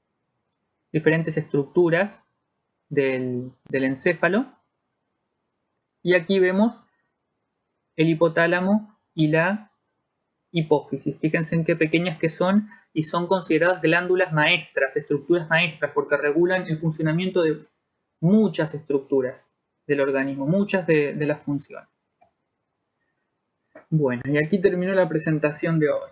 diferentes estructuras del encéfalo. Y aquí vemos el hipotálamo y la hipófisis. Fíjense en qué pequeñas que son y son consideradas glándulas maestras, estructuras maestras, porque regulan el funcionamiento de muchas estructuras del organismo, muchas de las funciones. Bueno, y aquí terminó la presentación de hoy.